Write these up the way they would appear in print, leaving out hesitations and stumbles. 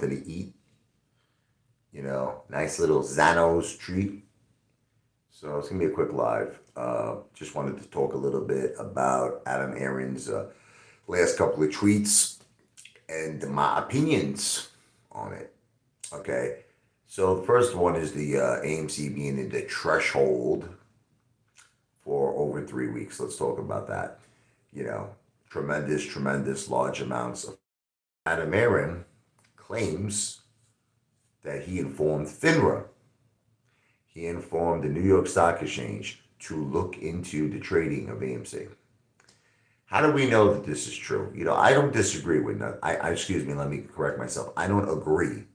to eat, nice little Zano's treat. So it's gonna be a quick live. Just wanted to talk a little bit about Adam Aron's last couple of tweets and my opinions on it. Okay, so the first one is the AMC being in the threshold for over 3 weeks. Let's talk about that. You know, tremendous, large amounts of Adam Aron claims that he informed FINRA. He informed the New York Stock Exchange to look into the trading of AMC. How do we know that this is true? I don't disagree with that. Excuse me, let me correct myself. I don't agree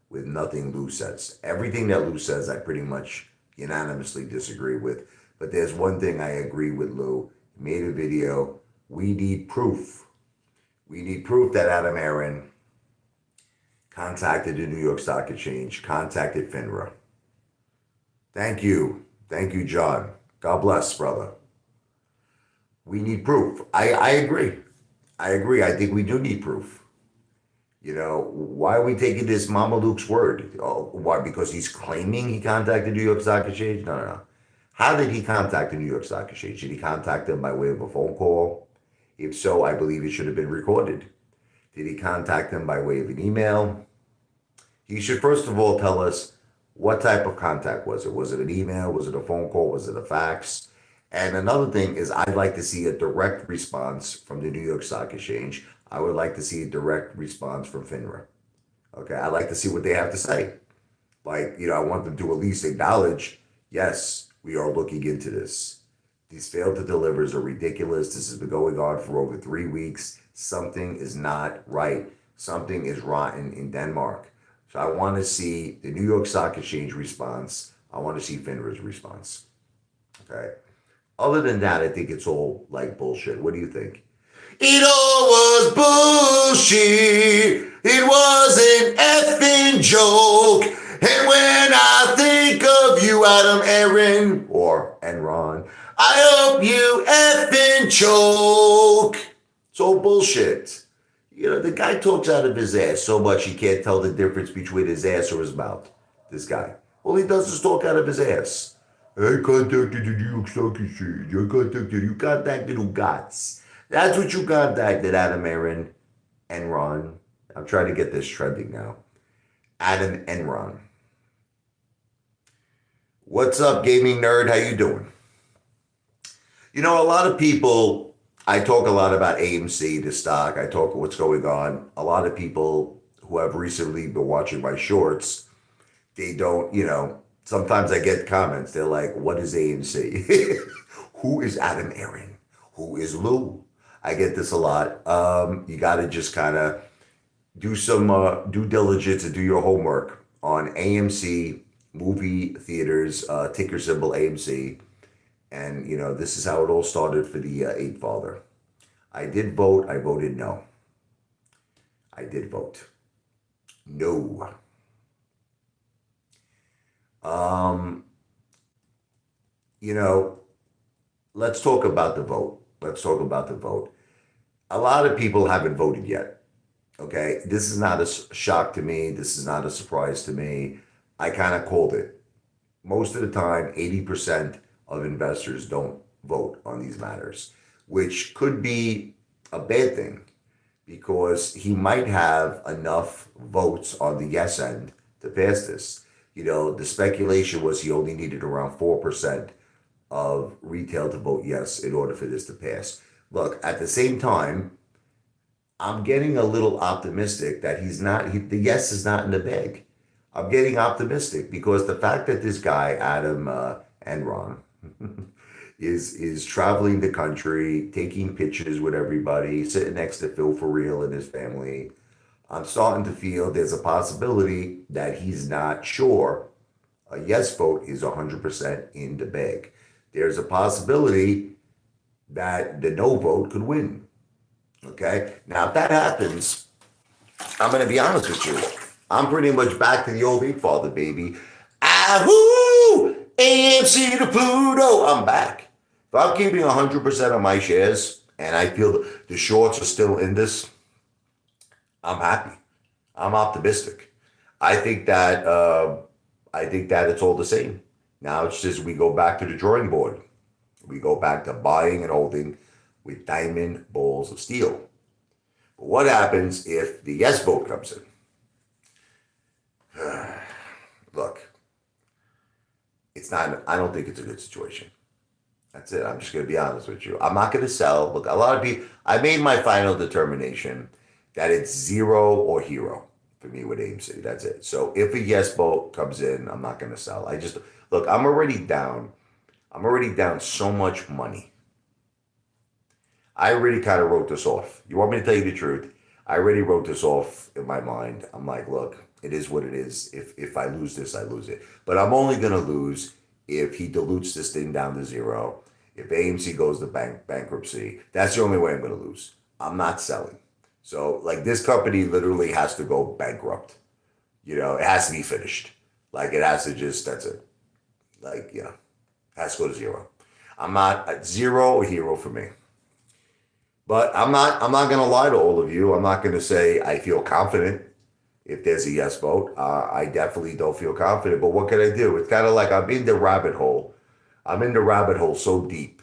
with nothing Lou says. Everything that Lou says, I pretty much unanimously disagree with. But there's one thing I agree with Lou. He made a video. We need proof. We need proof that Adam Aron contacted the New York Stock Exchange, contacted FINRA. Thank you. Thank you, John. God bless, brother. We need proof. I agree. I agree. I think we do need proof. Why are we taking this Mama Luke's word? Oh, why? Because he's claiming he contacted New York Stock Exchange? No. How did he contact the New York Stock Exchange? Did he contact them by way of a phone call? If so, I believe it should have been recorded. Did he contact them by way of an email? He should first of all tell us what type of contact was it. Was it an email? Was it a phone call? Was it a fax? And another thing is I'd like to see a direct response from the New York Stock Exchange. I would like to see a direct response from FINRA. Okay, I'd like to see what they have to say. I want them to at least acknowledge, yes, we are looking into this. These failed to delivers are ridiculous. This has been going on for over 3 weeks. Something is not right. Something is rotten in Denmark. So I want to see the New York Stock Exchange response. I want to see FINRA's response. Okay. Other than that, I think it's all like bullshit. What do you think? It all was bullshit. It was an effing joke. And when I think of you, Adam Aron, or Enron, I hope you effing choke. It's all bullshit. The guy talks out of his ass so much he can't tell the difference between his ass or his mouth. This guy. All he does is talk out of his ass. I contacted the New York Stock Exchange. You contacted who gots. That's what you contacted, Adam Aron, Enron. I'm trying to get this trending now. Adam Enron. What's up, gaming nerd? How you doing? A lot of people, I talk a lot about AMC, the stock. I talk what's going on. A lot of people who have recently been watching my shorts, they don't, sometimes I get comments. They're like, what is AMC? Who is Adam Aron? Who is Lou? I get this a lot. You got to just kind of do some due diligence and do your homework on AMC movie theaters, ticker symbol AMC. And, this is how it all started for the Eight Father. I did vote. I voted no. I did vote. No. Let's talk about the vote. A lot of people haven't voted yet. Okay. This is not a shock to me. This is not a surprise to me. I kind of called it. Most of the time, 80% of investors don't vote on these matters, which could be a bad thing because he might have enough votes on the yes end to pass this. The speculation was he only needed around 4% of retail to vote yes in order for this to pass. Look, at the same time, I'm getting a little optimistic that the yes is not in the bag. I'm getting optimistic because the fact that this guy, Adam Enron, is traveling the country, taking pictures with everybody, sitting next to Phil for real and his family, I'm starting to feel there's a possibility that he's not sure a yes vote is 100% in the bag. There's a possibility that the no vote could win. Okay? Now, if that happens, I'm going to be honest with you. I'm pretty much back to the old Big Father, baby. Ahoo! AMC to Pluto. I'm back. If I'm keeping 100% of my shares and I feel the shorts are still in this, I'm happy. I'm optimistic. I think that it's all the same. Now it's just we go back to the drawing board. We go back to buying and holding with diamond balls of steel. But what happens if the yes vote comes in? Look, it's not. I don't think it's a good situation. That's it. I'm just going to be honest with you. I'm not going to sell. Look, a lot of people. I made my final determination that it's zero or hero for me with AMC. That's it. So if a yes vote comes in, I'm not going to sell. I just look. I'm already down. I'm already down so much money. I already kind of wrote this off. You want me to tell you the truth? I already wrote this off in my mind. I'm like, look, it is what it is. If I lose this, I lose it. But I'm only going to lose if he dilutes this thing down to zero. If AMC goes to bankruptcy, that's the only way I'm going to lose. I'm not selling. So like this company literally has to go bankrupt. It has to be finished. Like it has to just, that's it. Like, has to go to zero. I'm not at zero or hero for me. But I'm not gonna lie to all of you. I'm not gonna say I feel confident if there's a yes vote. I definitely don't feel confident. But what can I do? It's kind of like I'm in the rabbit hole. I'm in the rabbit hole so deep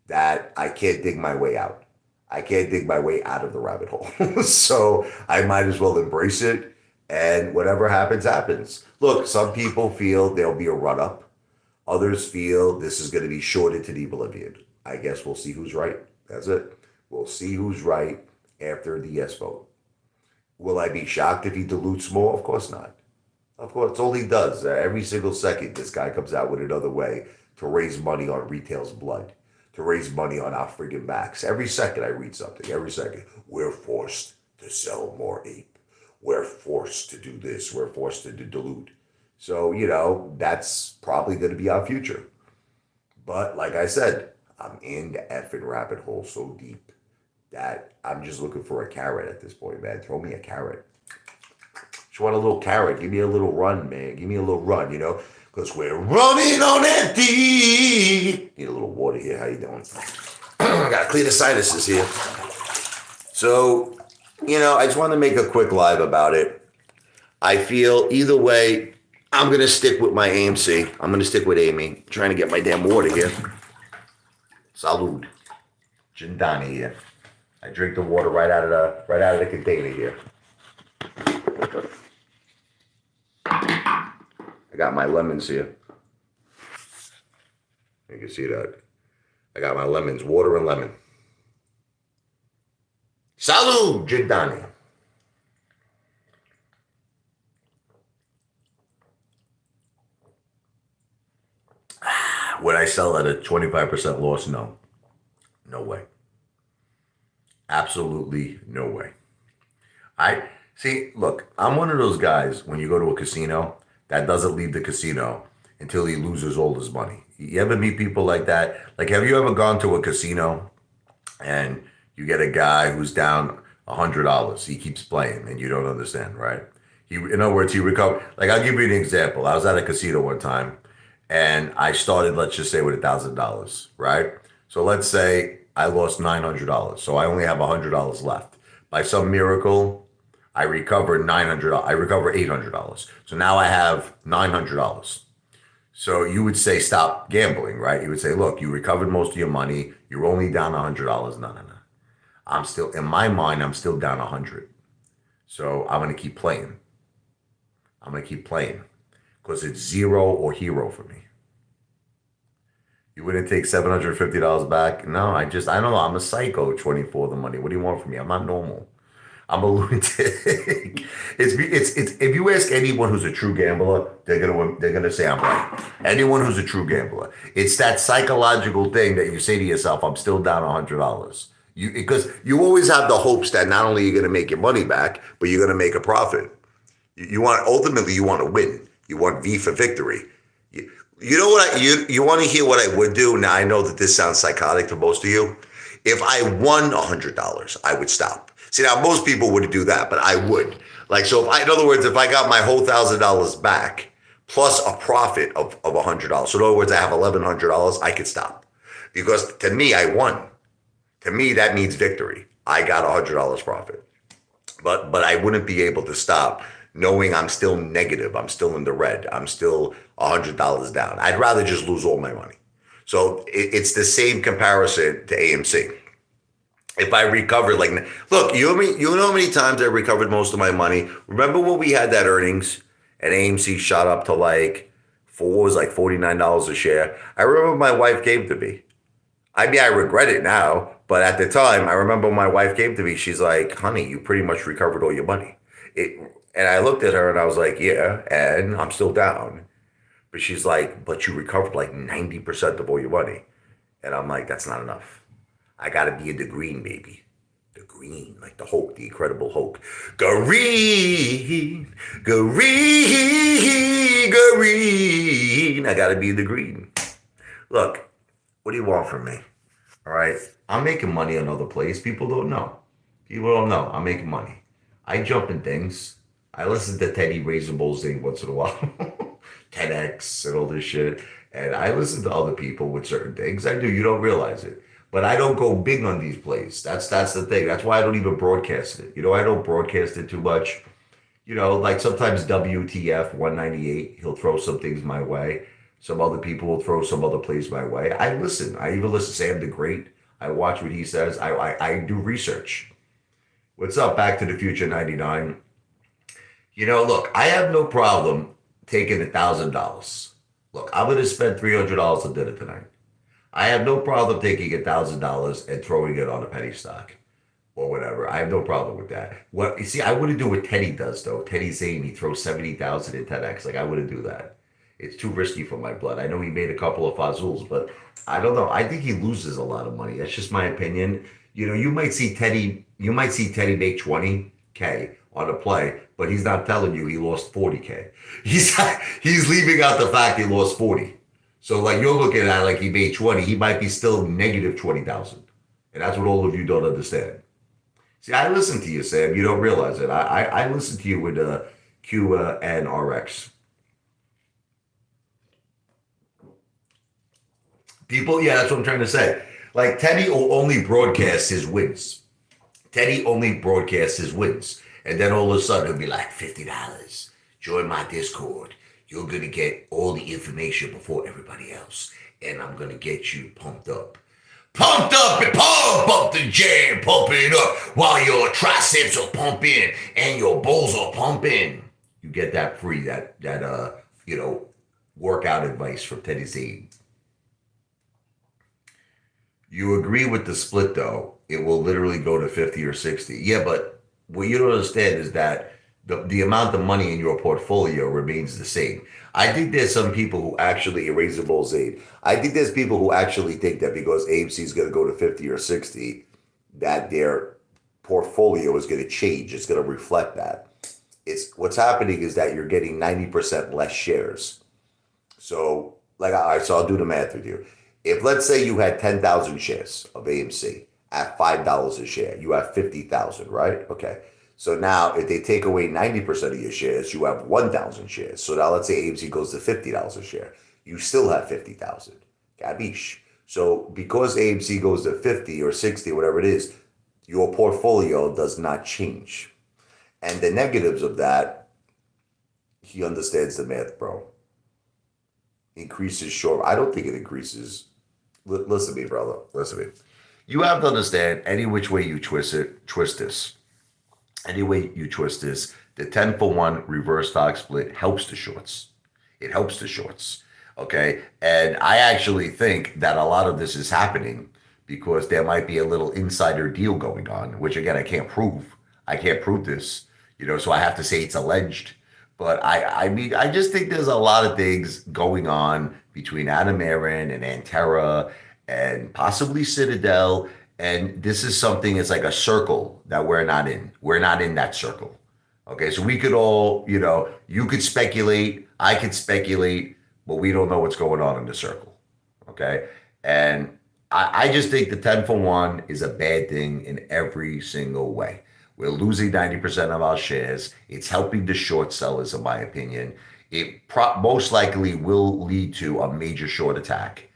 that I can't dig my way out. I can't dig my way out of the rabbit hole. So I might as well embrace it. And whatever happens, happens. Look, some people feel there'll be a run up. Others feel this is going to be shorted to the oblivion. I guess we'll see who's right. That's it. We'll see who's right after the yes vote. Will I be shocked if he dilutes more? Of course not. Of course, it's all he does. Every single second, this guy comes out with another way to raise money on retail's blood, to raise money on our friggin' backs. Every second I read something, every second. We're forced to sell more ape. We're forced to do this. We're forced to dilute. So, that's probably going to be our future. But like I said, I'm in the effing rabbit hole so deep that I'm just looking for a carrot at this point, man. Throw me a carrot. Just want a little carrot. Give me a little run, man. Give me a little run, because we're running on empty. Need a little water here. How you doing? I got to clear the sinuses here. So, I just want to make a quick live about it. I feel either way, I'm going to stick with my AMC. I'm going to stick with Amy. I'm trying to get my damn water here. Salud. Gindani here. I drink the water right out of the container here. I got my lemons here. You can see that. I got my lemons, water and lemon. Salud, Gindani. Would I sell at a 25% loss? No. No way. Absolutely no way. Look, I'm one of those guys when you go to a casino that doesn't leave the casino until he loses all his money. You ever meet people like that? Like, have you ever gone to a casino and you get a guy who's down $100? He keeps playing and you don't understand, right? In other words, he recovered. Like, I'll give you an example. I was at a casino one time and I started, let's just say, with $1,000, right? So let's say I lost $900. So I only have $100 left. By some miracle, I recovered $900. I recover $800. So now I have $900. So you would say stop gambling, right? You would say, look, you recovered most of your money. You're only down $100. No. I'm still, in my mind, I'm still down 100. So I'm going to keep playing. Because it's zero or hero for me. You wouldn't take $750 back? No, I don't know. I'm a psycho, 24 the money. What do you want from me? I'm not normal. I'm a lunatic. It's if you ask anyone who's a true gambler, they're gonna say I'm right. Anyone who's a true gambler. It's that psychological thing that you say to yourself, I'm still down $100. Because you always have the hopes that not only you're gonna make your money back, but you're gonna make a profit. Ultimately you want to win. You want V for victory. You know what? You want to hear what I would do? Now I know that this sounds psychotic to most of you. If I won $100, I would stop. See, now most people wouldn't do that, but I would. Like, so in other words, if I got my whole $1,000 back plus a profit of $100, so in other words, I have $1,100, I could stop, because to me, I won. To me, that means victory. I got $100 profit. but I wouldn't be able to stop knowing I'm still negative. I'm still in the red. I'm still $100 down. I'd rather just lose all my money. So it's the same comparison to AMC. If I recovered, like, look, you know how many times I recovered most of my money. Remember when we had that earnings and AMC shot up to like $49 a share. I remember my wife came to me. I mean, I regret it now, but at the time, I remember my wife came to me. She's like, "Honey, you pretty much recovered all your money." It, and I looked at her and I was like, "Yeah," and I'm still down. But she's like, "But you recovered like 90% of all your money," and I'm like, "That's not enough. I got to be in the green, baby." The green, like the Hulk, the Incredible Hulk. Green, green, green. I got to be in the green. Look, what do you want from me? All right. I'm making money another place. People don't know. People don't know. I'm making money. I jump in things. I listen to Teddy Raisin Bowls thing once in a while. 10X and all this shit. And I listen to other people with certain things. I do. You don't realize it. But I don't go big on these plays. That's the thing. That's why I don't even broadcast it. I don't broadcast it too much. Like sometimes WTF 198, he'll throw some things my way. Some other people will throw some other plays my way. I listen. I even listen to Sam the Great. I watch what he says. I do research. What's up, Back to the Future 99? Look, I have no problem taking $1,000. Look, I'm going to spend $300 on dinner tonight. I have no problem taking $1,000 and throwing it on a penny stock or whatever. I have no problem with that. What you see, I wouldn't do what Teddy does though. Teddy's saying he throws 70,000 in 10X. Like I wouldn't do that. It's too risky for my blood. I know he made a couple of fazools, but I don't know. I think he loses a lot of money. That's just my opinion. You might see Teddy make 20K on a play, but he's not telling you he lost 40K. He's leaving out the fact he lost 40. So like you're looking at it like he made 20, he might be still negative 20,000. And that's what all of you don't understand. See, I listen to you, Sam. You don't realize it. I listen to you with Q and RX. People, yeah, that's what I'm trying to say. Like Teddy will only broadcast his wins. Teddy only broadcasts his wins. And then all of a sudden he'll be like, $50. Join my Discord. You're going to get all the information before everybody else. And I'm going to get you pumped up. Pumped up and pump the jam. Pump it up while your triceps are pumping and your balls are pumping. You get that free, that workout advice from Teddy Zane. You agree with the split, though. It will literally go to 50 or 60. Yeah, but what you don't understand is that the amount of money in your portfolio remains the same. I think there's some people who actually erase the bull's aid. I think there's people who actually think that because AMC is going to go to 50 or 60, that their portfolio is going to change. It's going to reflect that. It's what's happening is that you're getting 90% less shares. So, all right, so I'll do the math with you. If let's say you had 10,000 shares of AMC at $5 a share, you have 50,000, right? Okay. So now if they take away 90% of your shares, you have 1,000 shares. So now let's say AMC goes to $50 a share. You still have 50,000. Gabish. So because AMC goes to 50 or 60, whatever it is, your portfolio does not change. And the negatives of that, he understands the math, bro. Increases short. I don't think it increases. Listen to me, brother. Listen to me. You have to understand any which way you twist this. Any way you twist this, the 10-for-1 reverse stock split helps the shorts. It helps the shorts. Okay. And I actually think that a lot of this is happening because there might be a little insider deal going on, which again, I can't prove. I can't prove this, so I have to say it's alleged. But I mean, I just think there's a lot of things going on between Adam Aron and Antera and possibly Citadel. And this is something, it's like a circle that we're not in. We're not in that circle. Okay, so we could all, you could speculate, I could speculate, but we don't know what's going on in the circle. Okay, and I just think the 10-for-1 is a bad thing in every single way. We're losing 90% of our shares. It's helping the short sellers, in my opinion. It most likely will lead to a major short attack.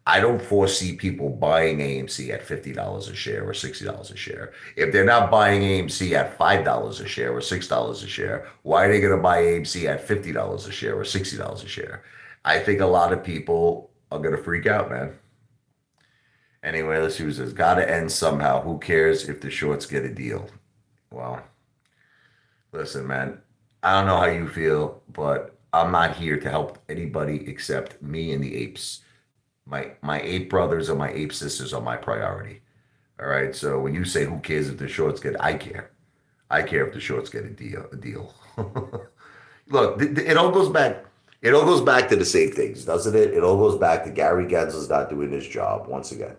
I don't foresee people buying AMC at $50 a share or $60 a share. If they're not buying AMC at $5 a share or $6 a share, why are they going to buy AMC at $50 a share or $60 a share? I think a lot of people are going to freak out, man. Anyway, let's use this. Got to end somehow. Who cares if the shorts get a deal? Well, listen, man. I don't know how you feel, but I'm not here to help anybody except me and the apes. My ape brothers and my ape sisters are my priority. All right. So when you say who cares if the shorts get, I care. I care if the shorts get a deal. A deal. Look, it all goes back. It all goes back to the same things, doesn't it? It all goes back to Gary Gensler's not doing his job once again.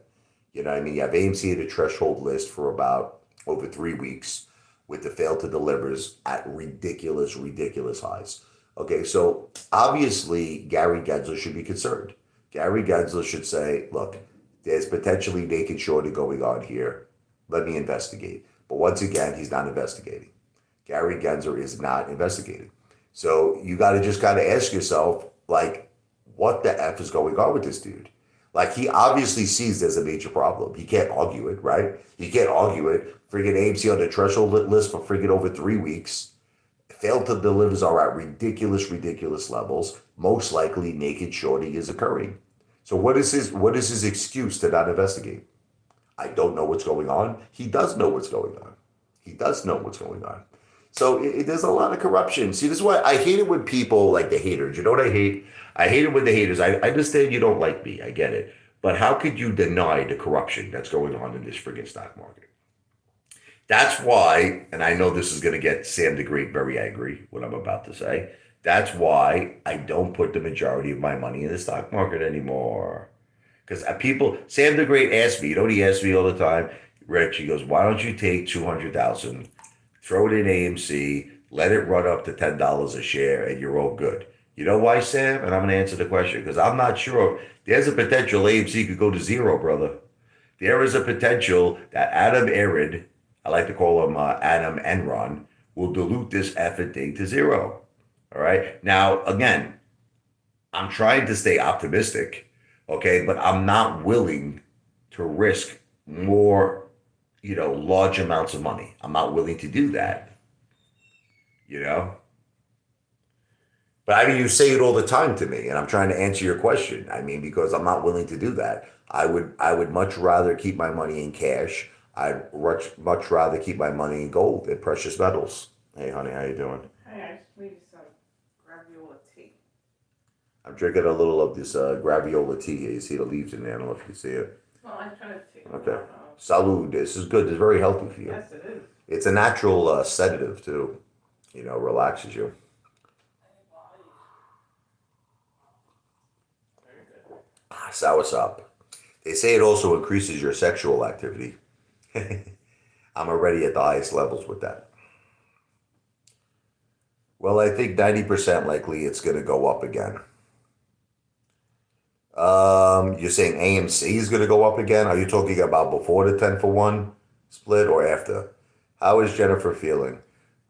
You know what I mean? You have AMC at a threshold list for about over 3 weeks with the fail to delivers at ridiculous, ridiculous highs. Okay, so obviously Gary Gensler should be concerned. Gary Gensler should say, look, there's potentially naked shorting going on here. Let me investigate. But once again, he's not investigating. Gary Gensler is not investigating. So you got to just kind of ask yourself, like, what the F is going on with this dude? Like, he obviously sees there's a major problem. He can't argue it, right? He can't argue it. Friggin' AMC on the threshold list for friggin' over 3 weeks. Failed to delivers are at ridiculous, ridiculous levels. Most likely naked shorting is occurring. So what is his excuse to not investigate? I don't know what's going on. He does know what's going on. He does know what's going on. So there's a lot of corruption. See, this is why I hate it when people like the haters. You know what I hate? I hate it when the haters. I understand you don't like me. I get it. But how could you deny the corruption that's going on in this friggin' stock market? That's why, and I know this is going to get Sam the Great very angry, what I'm about to say. That's why I don't put the majority of my money in the stock market anymore. Because people, Sam the Great asked me, you know what he asks me all the time? Rich, he goes, why don't you take 200,000, throw it in AMC, let it run up to $10 a share, and you're all good. You know why, Sam? And I'm going to answer the question because I'm not sure. There's a potential AMC could go to zero, brother. There is a potential that Adam Aron, I like to call him Adam Enron, will dilute this effing thing to zero. All right. Now, again, I'm trying to stay optimistic, okay, but I'm not willing to risk more, large amounts of money. I'm not willing to do that, you know. But I mean, you say it all the time to me, and I'm trying to answer your question. I mean, because I'm not willing to do that. I would much rather keep my money in cash. I'd much rather keep my money in gold and precious metals. Hey, honey, how you doing? Hey, I just made some graviola tea. I'm drinking a little of this graviola tea. You see the leaves in there. I don't know if you can see it. Well, I try to take it Okay. out. Salud. This is good. It's very healthy for you. Yes, it is. It's a natural sedative too. Relaxes you. Very good. Soursop. They say it also increases your sexual activity. I'm already at the highest levels with that. Well, I think 90% likely it's going to go up again. You're saying AMC is going to go up again? Are you talking about before the 10 for 1 split or after? How is Jennifer feeling?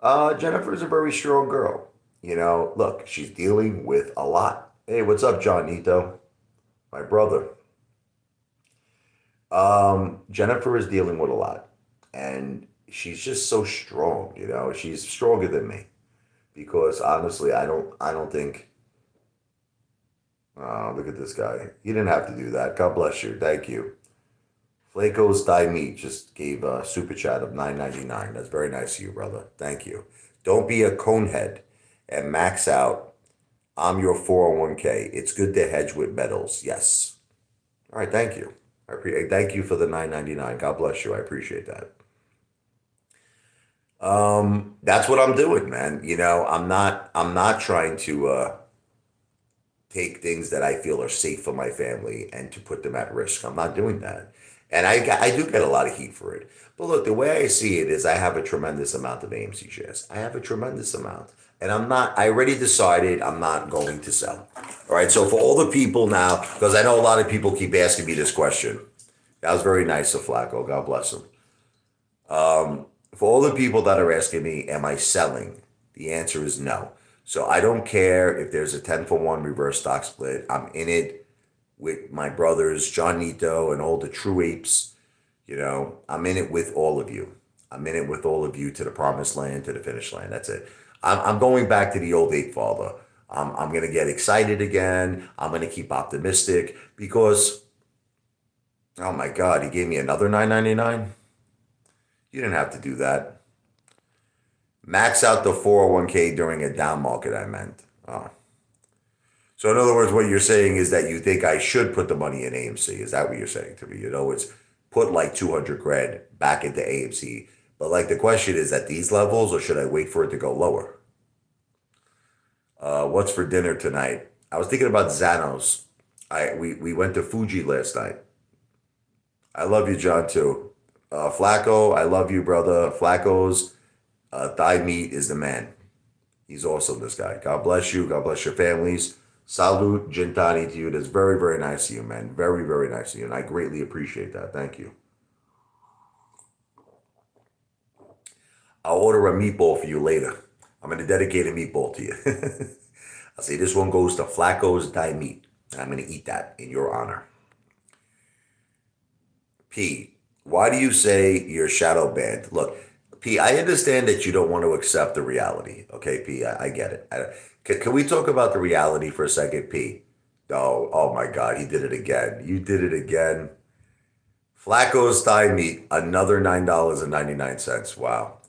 Jennifer's a very strong girl. Look, she's dealing with a lot. Hey, what's up, John Nito? My brother. Jennifer is dealing with a lot. And she's just so strong, She's stronger than me. Because honestly, I don't think. Look at this guy. You didn't have to do that. God bless you. Thank you. Flaco's Thigh Meat just gave a super chat of $9.99. That's very nice of you, brother. Thank you. Don't be a conehead and max out. I'm your 401k. It's good to hedge with metals. Yes. All right. Thank you. Thank you for the $9.99. God bless you. I appreciate that. That's what I'm doing, man. I'm not trying to take things that I feel are safe for my family and to put them at risk. I'm not doing that. And I do get a lot of heat for it. But look, the way I see it is I have a tremendous amount of AMC shares. I have a tremendous amount. And I already decided I'm not going to sell. All right. So for all the people now, because I know a lot of people keep asking me this question. That was very nice of Flacco. God bless him. For all the people that are asking me, am I selling? The answer is no. So I don't care if there's a 10 for 1 reverse stock split. I'm in it with my brothers, John Nito and all the true apes. You know, I'm in it with all of you. I'm in it with all of you to the promised land, to the finish line. That's it. I'm going back to the old ape father. I'm going to get excited again. I'm going to keep optimistic because, oh my God, he gave me another 9.99. You didn't have to do that. Max out the 401k during a down market, I meant. Oh. So in other words, what you're saying is that you think I should put the money in AMC. Is that what you're saying to me? You know, it's put like 200 grand back into AMC. But like the question is at these levels or should I wait for it to go lower? What's for dinner tonight? I was thinking about Xanos. We went to Fuji last night. I love you, John, too. Flacco, I love you, brother. Flacco's thigh meat is the man. He's awesome, this guy. God bless you. God bless your families. Salute, Gintani to you. That's very, very nice of you, man. Very, very nice of you. And I greatly appreciate that. Thank you. I'll order a meatball for you later. I'm going to dedicate a meatball to you. I'll say this one goes to Flacco's thigh meat. And I'm going to eat that in your honor. P, why do you say you're shadow banned? Look, P, I understand that you don't want to accept the reality. Okay, P, I get it. Can we talk about the reality for a second, P? Oh my God, he did it again. You did it again. Flacco's thigh meat, another $9.99. Wow.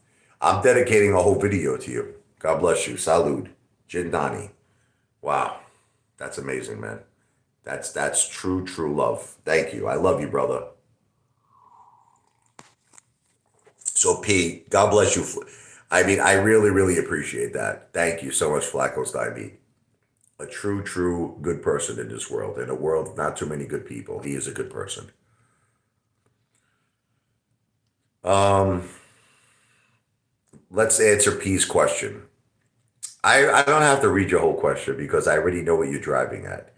I'm dedicating a whole video to you. God bless you. Salud. Jindani. Wow. That's amazing, man. That's true, true love. Thank you. I love you, brother. So P, God bless you. I mean, I really, really appreciate that. Thank you so much, Flacco's Diamond. A true, true good person in this world. In a world of not too many good people, he is a good person. Um, let's answer P's question. I don't have to read your whole question because I already know what you're driving at.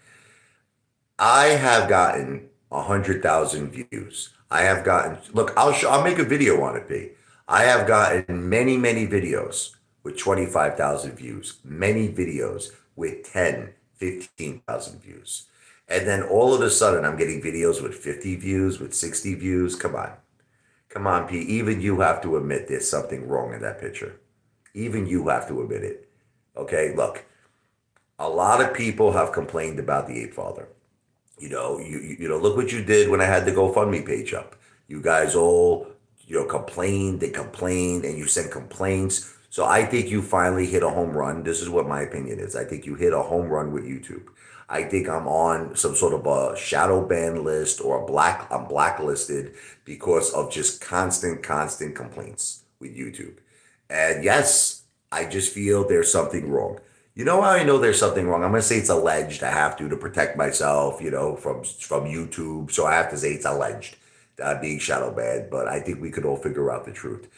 I have gotten 100,000 views. I have gotten, look, I'll make a video on it, P. I have gotten many, many videos with 25,000 views, many videos with 10, 15,000 views. And then all of a sudden I'm getting videos with 50 views, with 60 views. Come on. Come on, P. Even you have to admit there's something wrong in that picture. Even you have to admit it. Okay, look, a lot of people have complained about the Ape Father. You know, look what you did when I had the GoFundMe page up. You guys all, complained and you sent complaints. So I think you finally hit a home run. This is what my opinion is. I think you hit a home run with YouTube. I think I'm on some sort of a shadow ban list or I'm blacklisted because of just constant complaints with YouTube. And yes, I just feel there's something wrong. You know how I know there's something wrong? I'm gonna say it's alleged. I have to protect myself, from YouTube. So I have to say it's alleged being shadow banned. But I think we could all figure out the truth.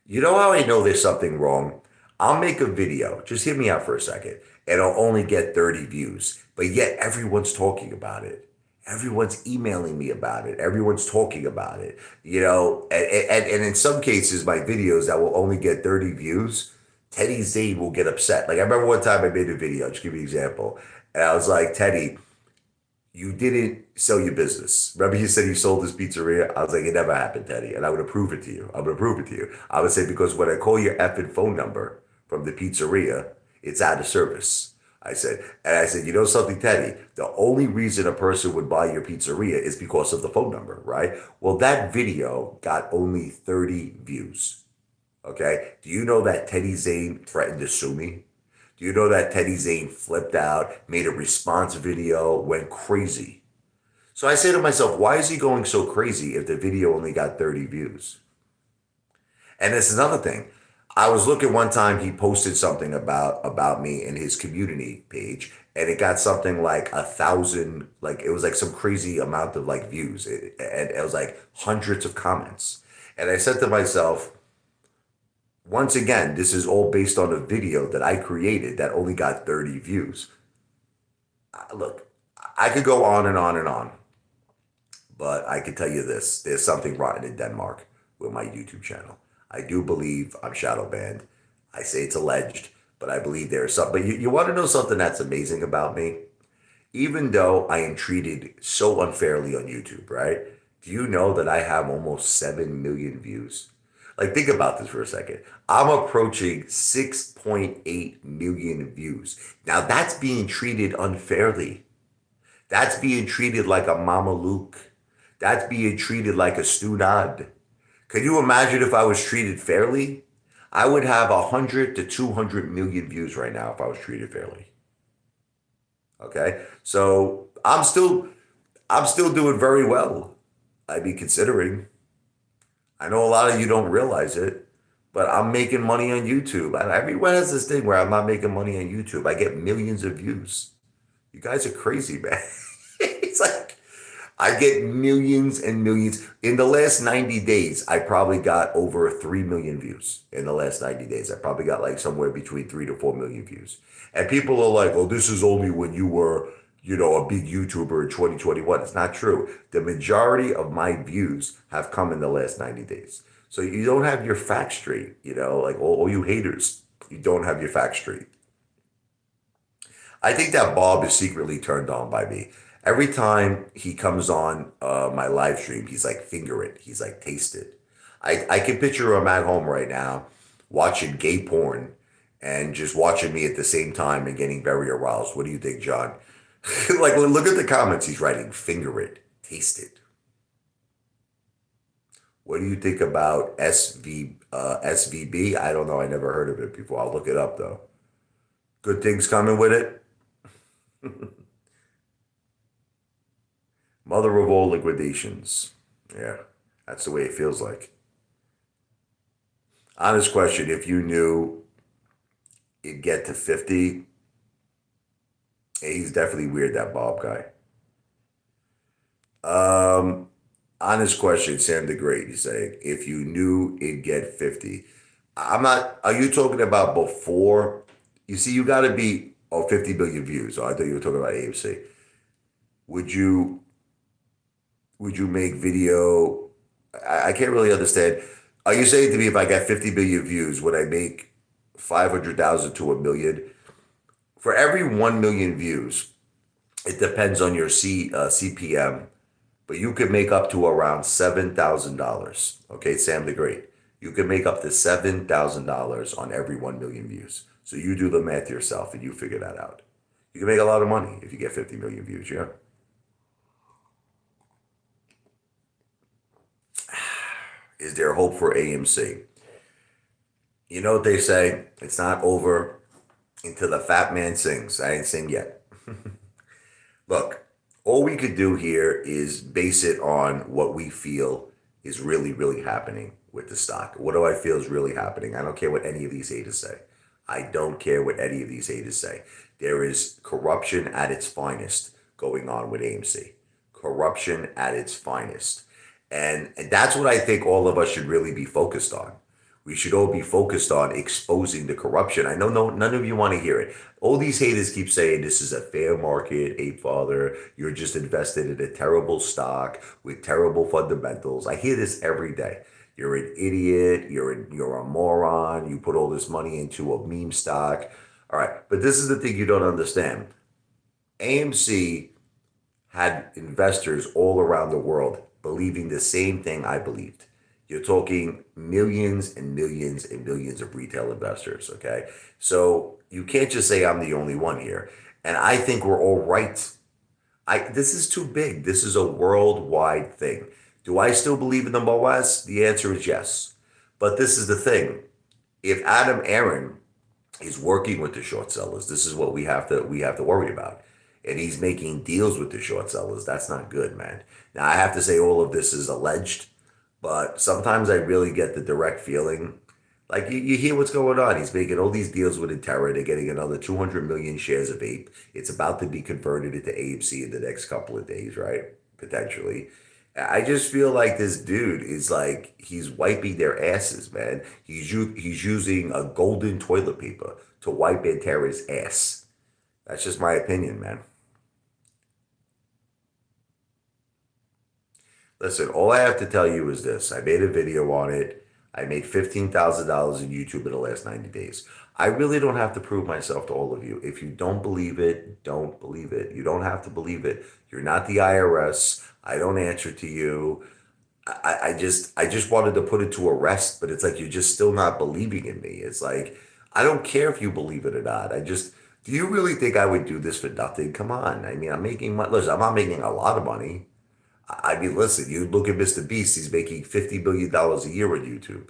You know how I know there's something wrong? I'll make a video. Just hear me out for a second, and I'll only get 30 views. But yet everyone's talking about it. Everyone's emailing me about it. Everyone's talking about it. And in some cases, my videos that will only get 30 views, Teddy Zane will get upset. Like I remember one time I made a video, I'll just give you an example. And I was like, Teddy, you didn't sell your business. Remember you said you sold this pizzeria? I was like, it never happened, Teddy. And I'm gonna prove it to you. I'm gonna prove it to you. I would say, because when I call your effing phone number from the pizzeria, it's out of service. I said, you know something, Teddy? The only reason a person would buy your pizzeria is because of the phone number, right? Well, that video got only 30 views. Okay. Do you know that Teddy Zane threatened to sue me? Do you know that Teddy Zane flipped out, made a response video, went crazy? So I say to myself, why is he going so crazy if the video only got 30 views? And this is another thing. I was looking one time, he posted something about me in his community page, and it got something like 1,000, like it was like some crazy amount of like views. And it was like hundreds of comments. And I said to myself, once again, this is all based on a video that I created that only got 30 views. Look, I could go on and on and on, but I can tell you this, there's something rotten in Denmark with my YouTube channel. I do believe I'm shadow banned. I say it's alleged, but I believe there's something. But you want to know something that's amazing about me? even though I am treated so unfairly on YouTube, right? Do you know that I have almost 7 million views? Like, think about this for a second. I'm approaching 6.8 million views. Now, that's being treated unfairly. That's being treated like a Mama Luke. That's being treated like a Stunad. Can you imagine if I was treated fairly? I would have 100 to 200 million views right now if I was treated fairly. Okay, so I'm still doing very well. I be considering. I know a lot of you don't realize it, but I'm making money on YouTube. And everyone has this thing where I'm not making money on YouTube. I get millions of views. You guys are crazy, man. It's like I get millions and millions. In the last 90 days, I probably got over 3 million views. In the last 90 days, I probably got like somewhere between 3 to 4 million views. And people are like, oh, this is only when you were, a big YouTuber in 2021. It's not true. The majority of my views have come in the last 90 days. So you don't have your facts straight, like all you haters, you don't have your facts straight. I think that Bob is secretly turned on by me. Every time he comes on my live stream, he's like, finger it. He's like, taste it. I can picture him at home right now watching gay porn and just watching me at the same time and getting very aroused. What do you think, John? Like, look at the comments he's writing. Finger it. Taste it. What do you think about SVB? I don't know. I never heard of it before. I'll look it up, though. Good things coming with it? Mother of all liquidations. Yeah, that's the way it feels like. Honest question, if you knew it'd get to 50, he's definitely weird, that Bob guy. Um, Honest question, Sam the Great, he's saying, if you knew it'd get 50. I'm not, are you talking about before? You see, you got to be, 50 billion views. Oh, I thought you were talking about AMC. Would you would you make video? I can't really understand. Are you saying to me if I got 50 billion views, would I make 500,000 to a million? For every 1 million views, it depends on your CPM, but you could make up to around $7,000. Okay, Sam the Great. You can make up to $7,000 on every 1 million views. So you do the math yourself and you figure that out. You can make a lot of money if you get 50 million views, yeah? Is there hope for AMC? You know what they say? It's not over until the fat man sings. I ain't sing yet. Look, all we could do here is base it on what we feel is really, really happening with the stock. What do I feel is really happening? I don't care what any of these haters say. I don't care what any of these haters say. There is corruption at its finest going on with AMC. Corruption at its finest. And that's what I think all of us should really be focused on. We should all be focused on exposing the corruption. I know none of you want to hear it. All these haters keep saying this is a fair market, ape father. You're just invested in a terrible stock with terrible fundamentals. I hear this every day. You're an idiot. You're a moron. You put all this money into a meme stock. All right, but this is the thing you don't understand. AMC had investors all around the world believing the same thing I believed. You're talking millions and millions and millions of retail investors, okay? So you can't just say I'm the only one here. And I think we're all right. This is too big. This is a worldwide thing. Do I still believe in the MOAS? The answer is yes. But this is the thing. If Aron is working with the short sellers, this is what we have to worry about. And he's making deals with the short sellers. That's not good, man. Now I have to say all of this is alleged. But sometimes I really get the direct feeling, like you hear what's going on. He's making all these deals with Intera. They're getting another 200 million shares of APE. It's about to be converted into AMC in the next couple of days, right? Potentially. I just feel like this dude is like, he's wiping their asses, man. He's using a golden toilet paper to wipe Intera's ass. That's just my opinion, man. Listen, all I have to tell you is this. I made a video on it. I made $15,000 in YouTube in the last 90 days. I really don't have to prove myself to all of you. If you don't believe it, don't believe it. You don't have to believe it. You're not the IRS. I don't answer to you. I just wanted to put it to a rest, but it's like you're just still not believing in me. It's like I don't care if you believe it or not. Do you really think I would do this for nothing? Come on. I mean, I'm making money. Listen, I'm not making a lot of money. I mean, listen, you look at Mr. Beast, he's making $50 billion a year on YouTube.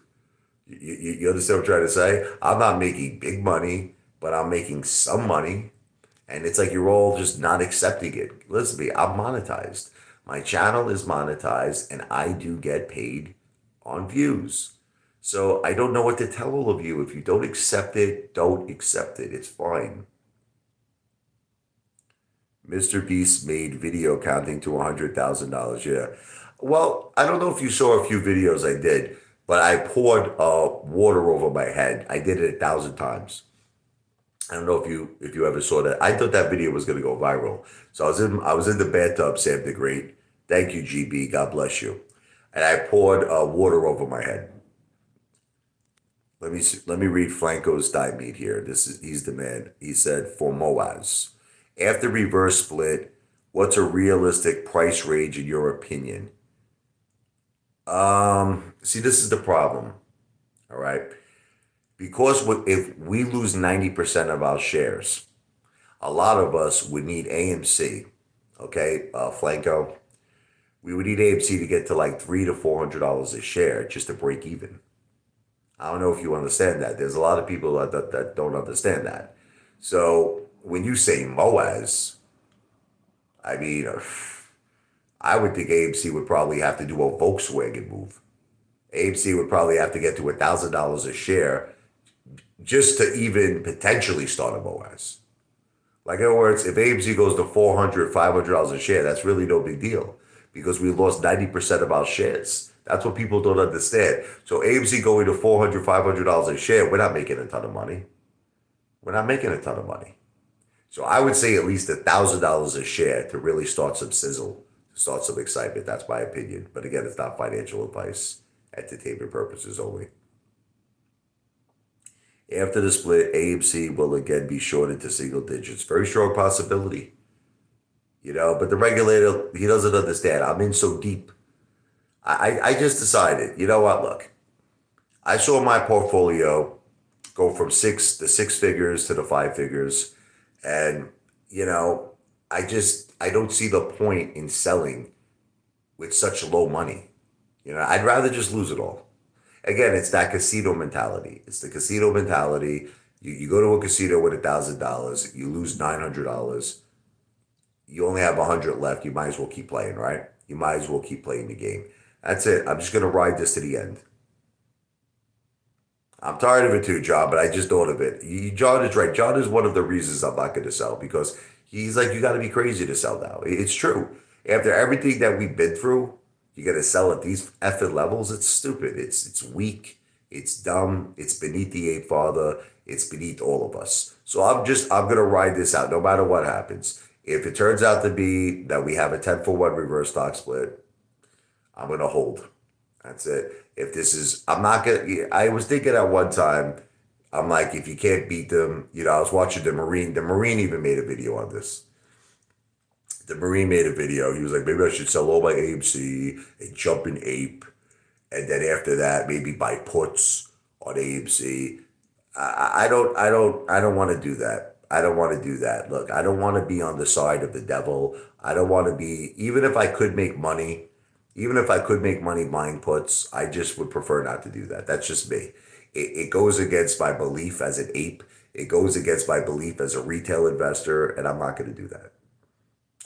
You understand what I'm trying to say? I'm not making big money, but I'm making some money. And it's like you're all just not accepting it. Listen to me, I'm monetized. My channel is monetized and I do get paid on views. So I don't know what to tell all of you. If you don't accept it, don't accept it. It's fine. Mr. Beast made video counting to $100,000. Yeah. Well, I don't know if you saw a few videos I did, but I poured water over my head. I did it 1,000 times. I don't know if you ever saw that. I thought that video was going to go viral. So I was in the bathtub, Sam the Great. Thank you, GB. God bless you. And I poured water over my head. Let me read Franco's Diamede here. He's the man. He said for Moaz, after reverse split, what's a realistic price range in your opinion? See, this is the problem. All right. Because if we lose 90% of our shares, a lot of us would need AMC. Okay, Flanco, we would need AMC to get to like $300 to $400 a share just to break even. I don't know if you understand that. There's a lot of people that don't understand that. So when you say Moaz, I mean, I would think AMC would probably have to do a Volkswagen move. AMC would probably have to get to $1,000 a share just to even potentially start a Moaz. Like in other words, if AMC goes to $400, $500 a share, that's really no big deal because we lost 90% of our shares. That's what people don't understand. So AMC going to $400, $500 a share, we're not making a ton of money. We're not making a ton of money. So I would say at least $1,000 a share to really start some sizzle, start some excitement. That's my opinion. But again, it's not financial advice. Entertainment purposes only. After the split, AMC will again be shorted to single digits. Very strong possibility. But the regulator, he doesn't understand. I'm in so deep. I just decided, you know what, look, I saw my portfolio go from the six figures to the five figures. And, I don't see the point in selling with such low money. I'd rather just lose it all. Again, it's that casino mentality. It's the casino mentality. You go to a casino with $1,000, you lose $900. You only have 100 left. You might as well keep playing, right? You might as well keep playing the game. That's it. I'm just going to ride this to the end. I'm tired of it too, John, but I just thought of it. John is right. John is one of the reasons I'm not going to sell because he's like, you got to be crazy to sell now. It's true. After everything that we've been through, you got to sell at these effing levels. It's stupid. It's weak. It's dumb. It's beneath the ape father. It's beneath all of us. So I'm going to ride this out no matter what happens. If it turns out to be that we have a 10-for-1 reverse stock split, I'm going to hold. That's it. If this is, I'm not going to, I was thinking at one time, I'm like, if you can't beat them, I was watching the Marine even made a video on this. The Marine made a video. He was like, maybe I should sell all my AMC and jump in ape. And then after that, maybe buy puts on AMC. I don't want to do that. I don't want to do that. Look, I don't want to be on the side of the devil. I don't want to be, even if I could make money buying puts, I just would prefer not to do that. That's just me. It goes against my belief as an ape. It goes against my belief as a retail investor, and I'm not going to do that.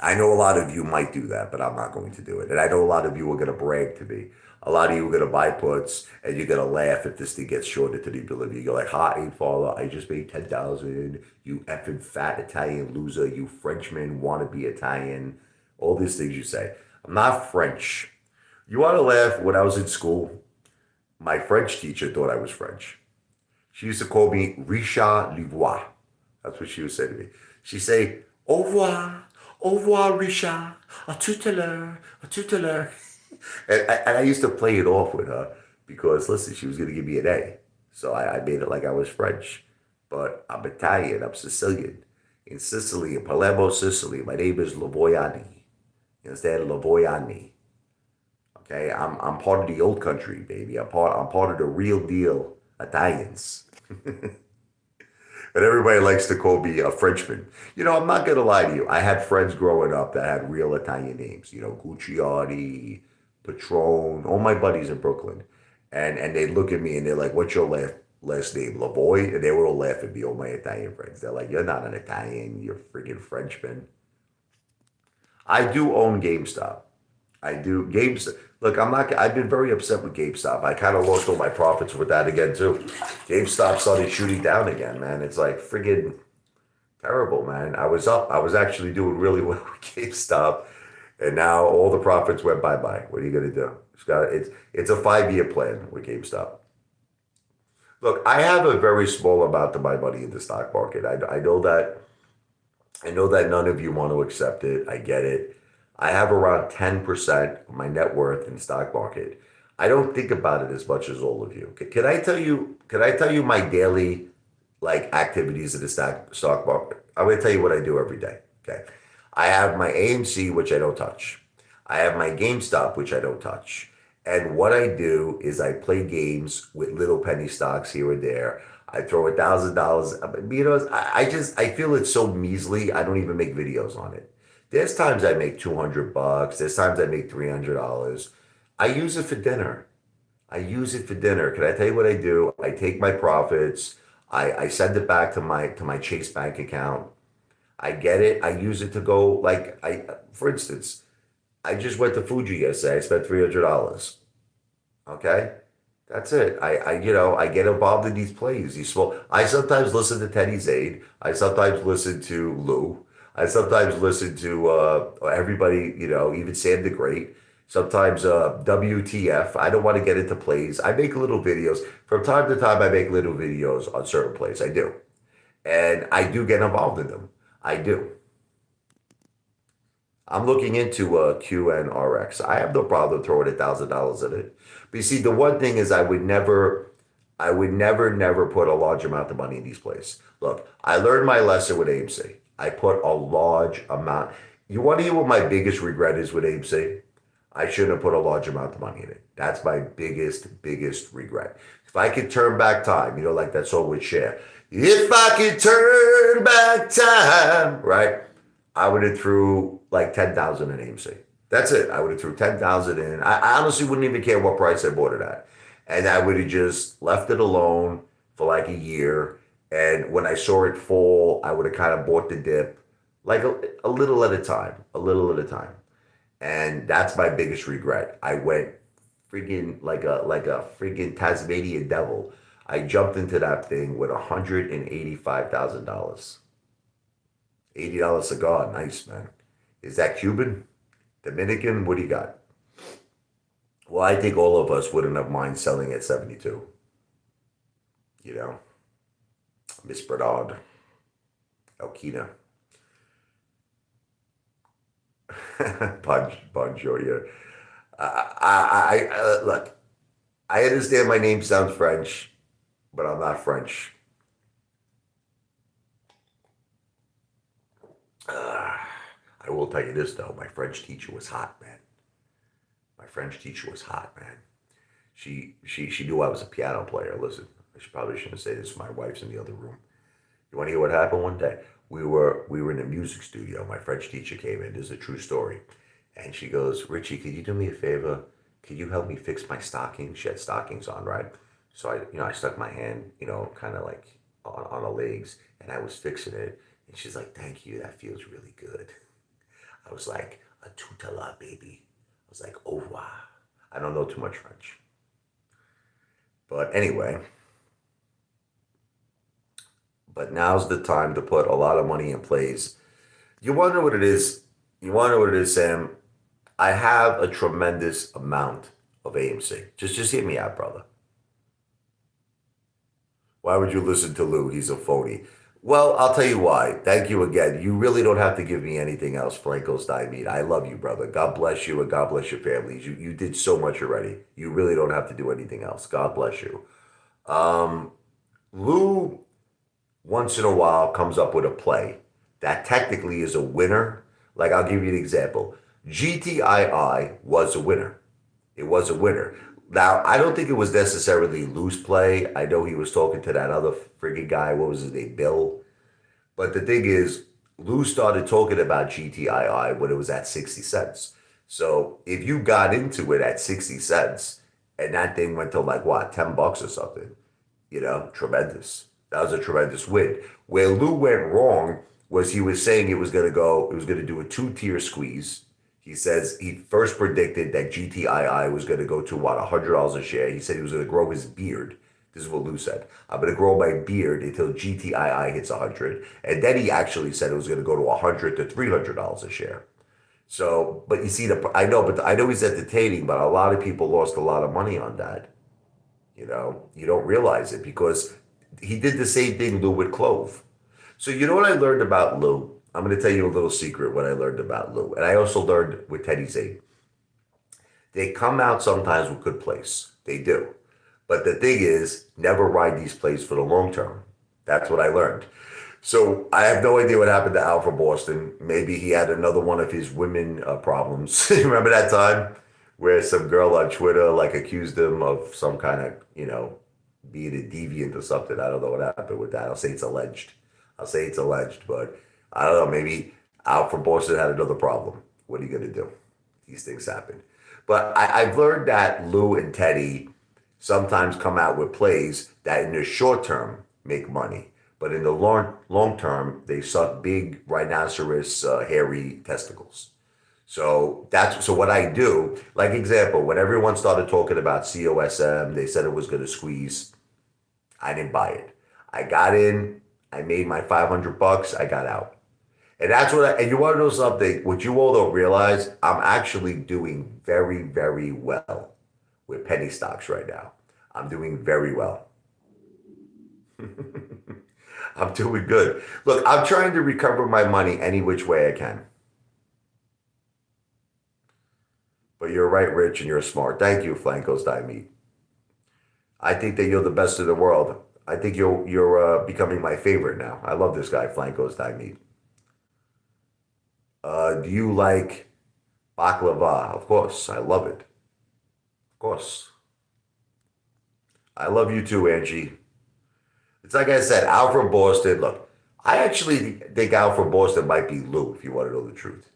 I know a lot of you might do that, but I'm not going to do it. And I know a lot of you are going to brag to me. A lot of you are going to buy puts, and you're going to laugh if this thing gets shorted to the ability. You're like, ha, ain't father, I just made 10,000. You effing fat Italian loser. You Frenchman want to be Italian. All these things you say. I'm not French. You want to laugh? When I was in school, my French teacher thought I was French. She used to call me Richard Livois. That's what she would say to me. She'd say, au revoir, Richard, à tout à l'heure. And I used to play it off with her. because listen, she was gonna give me an A. So I made it like I was French. But I'm Italian, I'm Sicilian. In Sicily, in Palermo, Sicily, my name is Lavoiani. You understand? Lavoiani. Okay, I'm part of the old country, baby. I'm part of the real deal Italians. But everybody likes to call me a Frenchman. I'm not gonna lie to you. I had friends growing up that had real Italian names. Gucciardi, Patron, all my buddies in Brooklyn, and they look at me and they're like, "What's your last name, Lavoy?" And they were all laughing at me. All my Italian friends. They're like, "You're not an Italian. You're friggin' Frenchman." I do own GameStop. I do GameStop. Look, I'm not. I've been very upset with GameStop. I kind of lost all my profits with that again too. GameStop started shooting down again, man. It's like friggin' terrible, man. I was up. I was actually doing really well with GameStop, and now all the profits went bye bye. What are you gonna do? It's a 5-year plan with GameStop. Look, I have a very small amount of my money in the stock market. I know that. I know that none of you want to accept it. I get it. I have around 10% of my net worth in the stock market. I don't think about it as much as all of you. Can I tell you? Can I tell you my daily like activities in the stock market? I'm going to tell you what I do every day. Okay. I have my AMC, which I don't touch. I have my GameStop, which I don't touch. And what I do is I play games with little penny stocks here and there. I throw $1,000. I feel it's so measly. I don't even make videos on it. There's times I make $200. There's times I make $300. I use it for dinner. I use it for dinner. Can I tell you what I do? I take my profits. I send it back to my Chase bank account. I get it. I use it to go for instance, I just went to Fuji yesterday. I spent $300. Okay, that's it. I get involved in these plays. These small. I sometimes listen to Teddy Zaid. I sometimes listen to Lou. I sometimes listen to everybody. Even Sam the Great. Sometimes WTF. I don't want to get into plays. I make little videos from time to time. I make little videos on certain plays. I do, and I do get involved in them. I do. I'm looking into QNRX. I have no problem throwing $1,000 in it. But you see, the one thing is I would never put a large amount of money in these places. Look, I learned my lesson with AMC. I put a large amount. You want to hear what my biggest regret is with AMC? I shouldn't have put a large amount of money in it. That's my biggest regret. If I could turn back time, like that song with Cher. If I could turn back time, right? I would have threw like 10,000 in AMC. That's it. I would have threw 10,000 in. I honestly wouldn't even care what price I bought it at. And I would have just left it alone for like a year. And when I saw it fall, I would have kind of bought the dip like a little at a time, a little at a time. And that's my biggest regret. I went freaking like a freaking Tasmanian devil. I jumped into that thing with $185,000. $80 cigar, nice man. Is that Cuban? Dominican? What do you got? Well, I think all of us wouldn't have mind selling at 72. You know, Miss Bernard, Elkina, Bonjour. Yeah. Look. I understand my name sounds French, but I'm not French. I will tell you this though, my French teacher was hot, man. My French teacher was hot, man. She knew I was a piano player. Listen, probably shouldn't say this. My wife's in the other room. You want to hear what happened one day? We were in a music studio. My French teacher came in. This is a true story, and she goes, "Richie, could you do me a favor? Could you help me fix my stockings?" She had stockings on, right? So I stuck my hand, kind of like on the legs, and I was fixing it. And she's like, "Thank you. That feels really good." I was like, "A tout à la, baby." I was like, "Au revoir." I don't know too much French. But anyway, but now's the time to put a lot of money in plays. You want to know what it is? You want to know what it is, Sam? I have a tremendous amount of AMC. Just hear me out, brother. Why would you listen to Lou? He's a phony. Well, I'll tell you why. Thank you again. You really don't have to give me anything else, Franco's Diamond. I love you, brother. God bless you and God bless your families. You did so much already. You really don't have to do anything else. God bless you. Um, Lou once in a while comes up with a play that technically is a winner. Like I'll give you an example. GTII was a winner. It was a winner. Now, I don't think it was necessarily Lou's play. I know he was talking to that other friggin' guy. What was his name? Bill. But the thing is, Lou started talking about GTII when it was at 60 cents. So if you got into it at 60 cents and that thing went to like what, 10 bucks or something, tremendous. That was a tremendous win. Where Lou went wrong was he was saying it was going to do a two-tier squeeze. He says he first predicted that GTII was going to go to what, $100 a share. He said he was going to grow his beard. This is what Lou said. I'm going to grow my beard until GTII hits 100. And then he actually said it was going to go to 100 to $300 a share. So, but you see, I know he's entertaining, but a lot of people lost a lot of money on that. You don't realize it because he did the same thing Lou with Clove. So you know what I learned about Lou? I'm going to tell you a little secret what I learned about Lou. And I also learned with Teddy Zane. They come out sometimes with good plays. They do. But the thing is, never ride these plays for the long term. That's what I learned. So I have no idea what happened to Al from Boston. Maybe he had another one of his women problems. Remember that time where some girl on Twitter like accused him of some kind of, being a deviant or something. I don't know what happened with that. I'll say it's alleged. But I don't know. Maybe Al from Boston had another problem. What are you going to do? These things happen. But I've learned that Lou and Teddy sometimes come out with plays that in the short term make money. But in the long term, they suck big rhinoceros hairy testicles. So what I do, like example, when everyone started talking about COSM, they said it was going to squeeze. I didn't buy it. I got in, I made my 500 bucks, I got out. And you want to know something, what you all don't realize, I'm actually doing very, very well with penny stocks right now. I'm doing very well. I'm doing good. Look, I'm trying to recover my money any which way I can. But you're right, Rich, and you're smart. Thank you, Flanco's Diamond. I think that you're the best in the world. I think you're becoming my favorite now. I love this guy, Flanco's Diamond. Do you like baklava? Of course, I love it. Of course. I love you too, Angie. It's like I said, Al from Boston. Look, I actually think Al from Boston might be Lou, if you want to know the truth.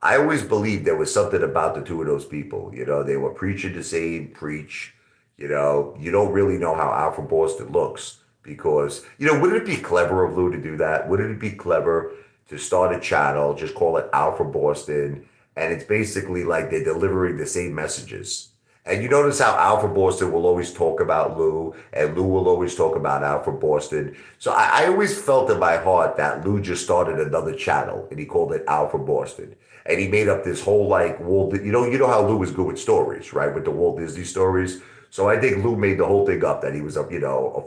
I always believed there was something about the two of those people. They were preaching the same preach. You don't really know how Al from Boston looks because, wouldn't it be clever of Lou to do that? Wouldn't it be clever to start a channel, just call it Al from Boston, and it's basically like they're delivering the same messages. And you notice how Al from Boston will always talk about Lou, and Lou will always talk about Al from Boston. So I always felt in my heart that Lou just started another channel, and he called it Al from Boston. And he made up this whole like you know how Lou is good with stories, right? With the Walt Disney stories. So I think Lou made the whole thing up that he was a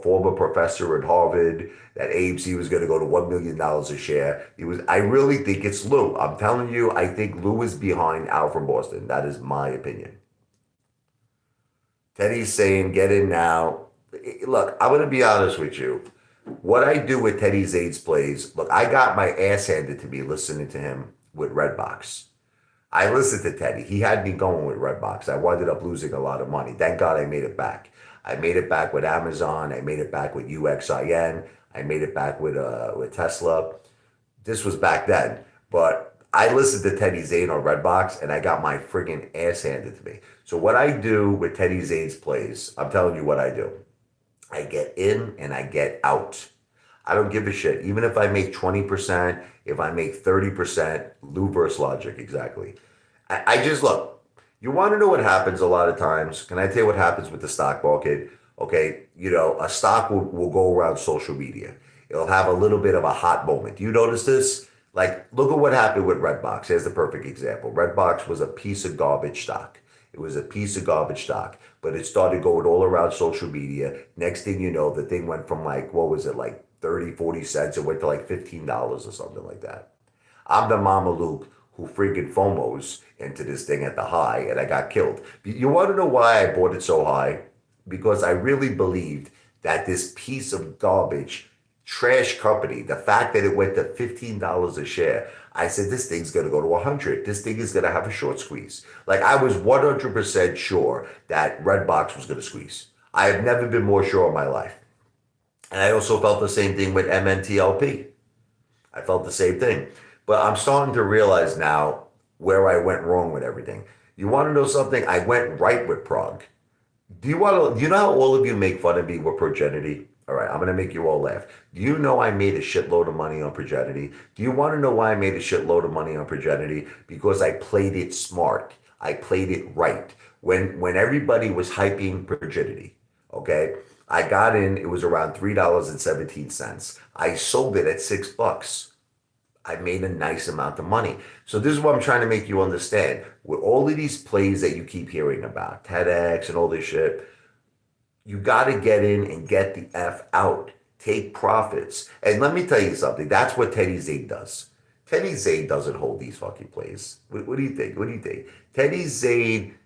former professor at Harvard, that AMC was going to go to $1 million a share. I really think it's Lou. I'm telling you, I think Lou is behind Al from Boston. That is my opinion. Teddy's saying, get in now. Look, I'm going to be honest with you. What I do with Teddy Zane's plays, look, I got my ass handed to me listening to him with Redbox. I listened to Teddy. He had me going with Redbox. I wound up losing a lot of money. Thank God I made it back. I made it back with Amazon. I made it back with UXIN. I made it back with Tesla. This was back then. But I listened to Teddy Zane on Redbox, and I got my friggin' ass handed to me. So what I do with Teddy Zane's plays, I'm telling you what I do. I get in and I get out. I don't give a shit. Even if I make 20%, if I make 30%, Lou versus Logic, exactly. I just look, you want to know what happens a lot of times? Can I tell you what happens with the stock market? Okay, a stock will go around social media. It'll have a little bit of a hot moment. Do you notice this? Like, look at what happened with Redbox. Here's the perfect example. Redbox was a piece of garbage stock. It was a piece of garbage stock, but it started going all around social media. Next thing you know, the thing went from like, what was it, like 30, 40 cents. It went to like $15 or something like that. I'm the Mama Luke who freaking FOMOs into this thing at the high and I got killed. You want to know why I bought it so high? Because I really believed that this piece of garbage, trash company, the fact that it went to $15 a share, I said, this thing's going to go to 100. This thing is going to have a short squeeze. Like I was 100% sure that Redbox was going to squeeze. I have never been more sure in my life. And I also felt the same thing with MNTLP. I felt the same thing. But I'm starting to realize now where I went wrong with everything. You want to know something? I went right with Prague. Do you know how all of you make fun of me with Progenity? All right, I'm going to make you all laugh. Do you know I made a shitload of money on Progenity? Do you want to know why I made a shitload of money on Progenity? Because I played it smart. I played it right. When everybody was hyping Progenity, okay, I got in, it was around $3.17. I sold it at $6. I made a nice amount of money. So this is what I'm trying to make you understand. With all of these plays that you keep hearing about, TEDx and all this shit, you got to get in and get the F out. Take profits. And let me tell you something. That's what Teddy Zane does. Teddy Zane doesn't hold these fucking plays. What do you think? What do you think? Teddy Zane,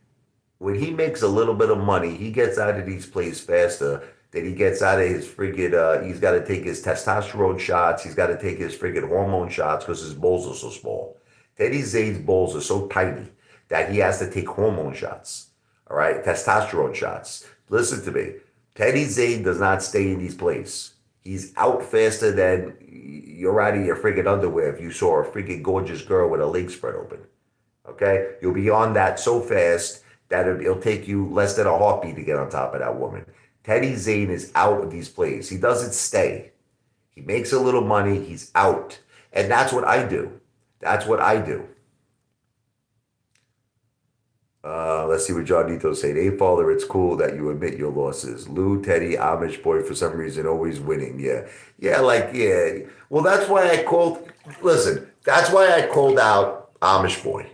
when he makes a little bit of money, he gets out of these plays faster than he gets out of his friggin', he's got to take his testosterone shots. He's got to take his friggin' hormone shots because his balls are so small. Teddy Zane's balls are so tiny that he has to take hormone shots. All right? Testosterone shots. Listen to me. Teddy Zane does not stay in these plays. He's out faster than you're out of your friggin' underwear if you saw a friggin' gorgeous girl with her legs spread open. Okay? You'll be on that so fast that it'll take you less than a heartbeat to get on top of that woman. Teddy Zane is out of these plays. He doesn't stay. He makes a little money. He's out. And that's what I do. That's what I do. Let's see what John Nito's saying. Hey, Father, it's cool that you admit your losses. Lou, Teddy, Amish boy, for some reason, always winning. Yeah. Yeah. Well, that's why I called, listen, that's why I called out Amish boy.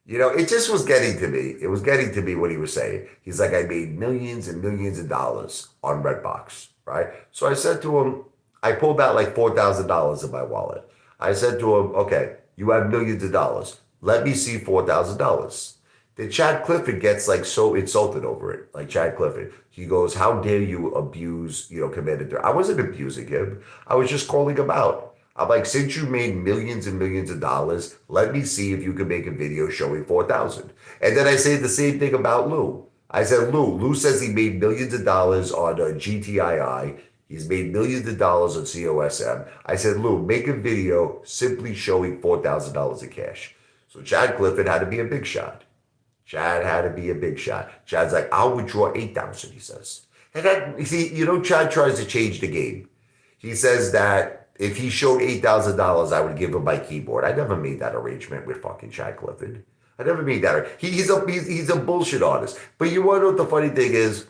You know, it just was getting to me. It was getting to me what he was saying. He's like, I made millions and millions of dollars on Redbox, right? So I said to him, I pulled out like $4,000 in my wallet. I said to him, okay, you have millions of dollars. Let me see $4,000. Then Chad Clifford gets like so insulted over it. Like Chad Clifford, he goes, how dare you abuse, Commander? I wasn't abusing him. I was just calling him out. I'm like, since you made millions and millions of dollars, let me see if you can make a video showing 4,000. And then I say the same thing about Lou. I said, Lou says he made millions of dollars on GTII. He's made millions of dollars on COSM. I said, Lou, make a video simply showing $4,000 in cash. So Chad Clifford had to be a big shot. Chad had to be a big shot. Chad's like, I'll withdraw 8,000, he says. And that, you see, Chad tries to change the game. He says that if he showed $8,000, I would give him my keyboard. I never made that arrangement with fucking Chad Clifford. I never made that. He's a bullshit artist. But you want to know what the funny thing is?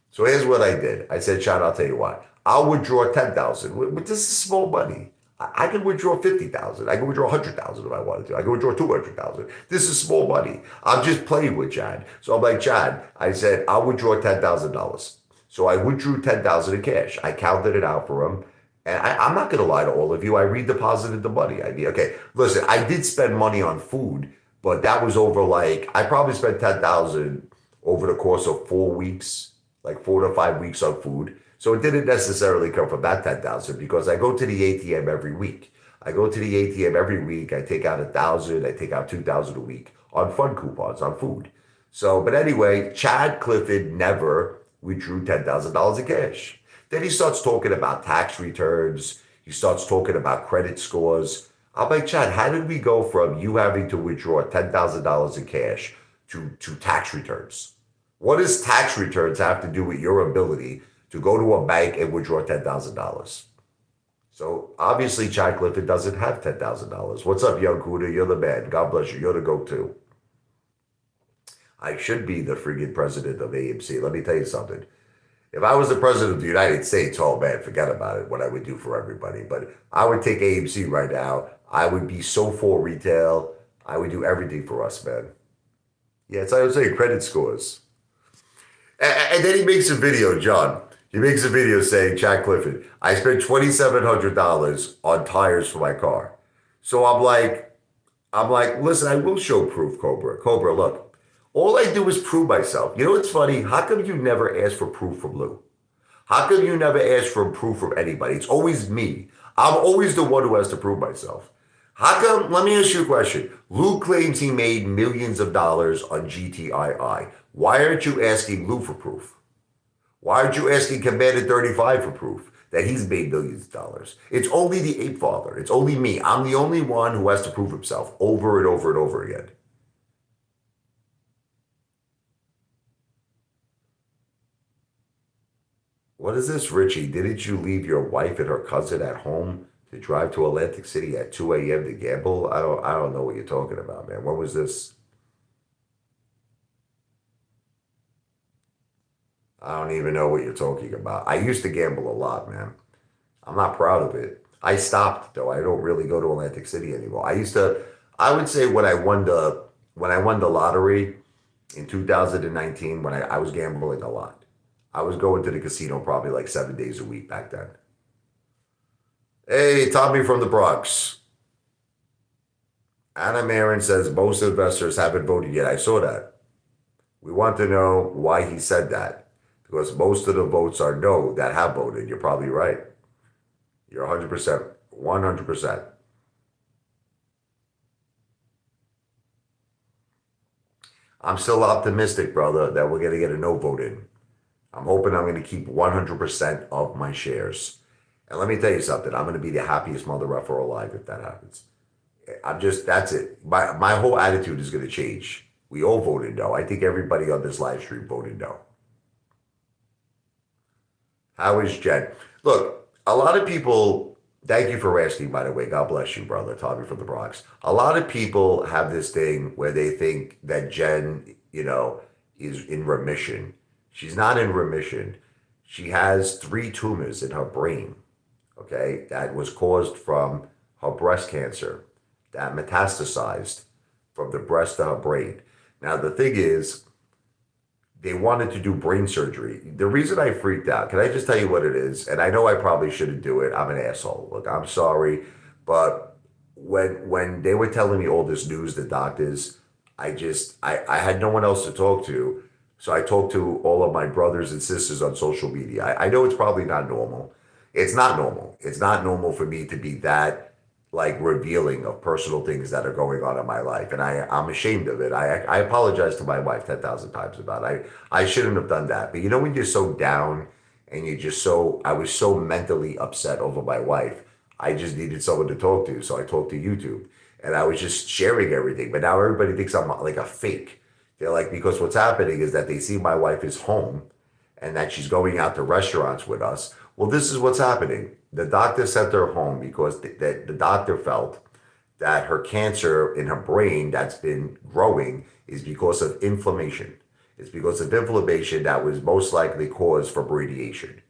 So here's what I did. I said, Chad, I'll tell you what. I'll withdraw 10,000. But this is small money. I can withdraw 50,000. I can withdraw 100,000 if I wanted to. I can withdraw 200,000. This is small money. I'm just playing with Chad. So I'm like, Chad, I said, I'll withdraw $10,000. So I withdrew 10,000 in cash. I counted it out for him. And I'm not going to lie to all of you. I redeposited the money. Okay, listen, I did spend money on food, but that was over I probably spent 10,000 over the course of 4 weeks, like 4 to 5 weeks on food. So it didn't necessarily come from that 10,000 because I go to the ATM every week. I take out 1,000, I take out 2,000 a week on fun coupons on food. So, but anyway, Chad Clifford never withdrew $10,000 in cash. Then he starts talking about tax returns. He starts talking about credit scores. I'm like, Chad, how did we go from you having to withdraw $10,000 in cash to tax returns? What does tax returns have to do with your ability to go to a bank and withdraw $10,000? So obviously, Chad Clifford doesn't have $10,000. What's up, young Cuda? You're the man. God bless you. You're the go-to. I should be the friggin' president of AMC. Let me tell you something. If I was the president of the United States, oh man, forget about it, what I would do for everybody. But I would take AMC right now. I would be so for retail. I would do everything for us, man. Yeah, it's like I was saying, credit scores. And then he makes a video, John. He makes a video saying, Chad Clifford, I spent $2,700 on tires for my car. So I'm like, listen, I will show proof, Cobra. Cobra, look, all I do is prove myself. You know what's funny? How come you never ask for proof from Lou? How come you never ask for proof from anybody? It's always me. I'm always the one who has to prove myself. How come, let me ask you a question. Lou claims he made millions of dollars on GTII. Why aren't you asking Lou for proof? Why aren't you asking Commander 35 for proof that he's made millions of dollars? It's only the ape father. It's only me. I'm the only one who has to prove himself over and over and over again. What is this, Richie? Didn't you leave your wife and her cousin at home to drive to Atlantic City at 2 a.m. to gamble? I don't know what you're talking about, man. When was this? I don't even know what you're talking about. I used to gamble a lot, man. I'm not proud of it. I stopped though. I don't really go to Atlantic City anymore. I would say when I won the lottery in 2019, when I was gambling a lot. I was going to the casino probably like 7 days a week back then. Hey, Tommy from the Bronx. Anna Marin says most investors haven't voted yet. I saw that. We want to know why he said that. Because most of the votes are no that have voted. You're probably right. You're 100%. 100%. I'm still optimistic, brother, that we're going to get a no vote in. I'm hoping I'm going to keep 100% of my shares. And let me tell you something. I'm going to be the happiest mother effer alive if that happens. That's it. My whole attitude is going to change. We all voted no. I think everybody on this live stream voted no. How is Jen? Look, a lot of people, thank you for asking, by the way. God bless you, brother, Tommy from the Bronx. A lot of people have this thing where they think that Jen, is in remission. She's not in remission. She has 3 tumors in her brain, okay, that was caused from her breast cancer that metastasized from the breast to her brain. Now, the thing is, they wanted to do brain surgery. The reason I freaked out, can I just tell you what it is? And I know I probably shouldn't do it. I'm an asshole. Look, I'm sorry. But when they were telling me all this news, the doctors, I had no one else to talk to. So I talked to all of my brothers and sisters on social media. I know it's probably not normal. It's not normal. It's not normal for me to be that revealing of personal things that are going on in my life. And I'm ashamed of it. I apologize to my wife 10,000 times about it. I shouldn't have done that. But when you're so down and I was so mentally upset over my wife, I just needed someone to talk to. So I talked to YouTube and I was just sharing everything. But now everybody thinks I'm like a fake. They're like, because what's happening is that they see my wife is home and that she's going out to restaurants with us. Well, this is what's happening. The doctor sent her home because the doctor felt that her cancer in her brain that's been growing is because of inflammation. It's because of inflammation that was most likely caused from radiation.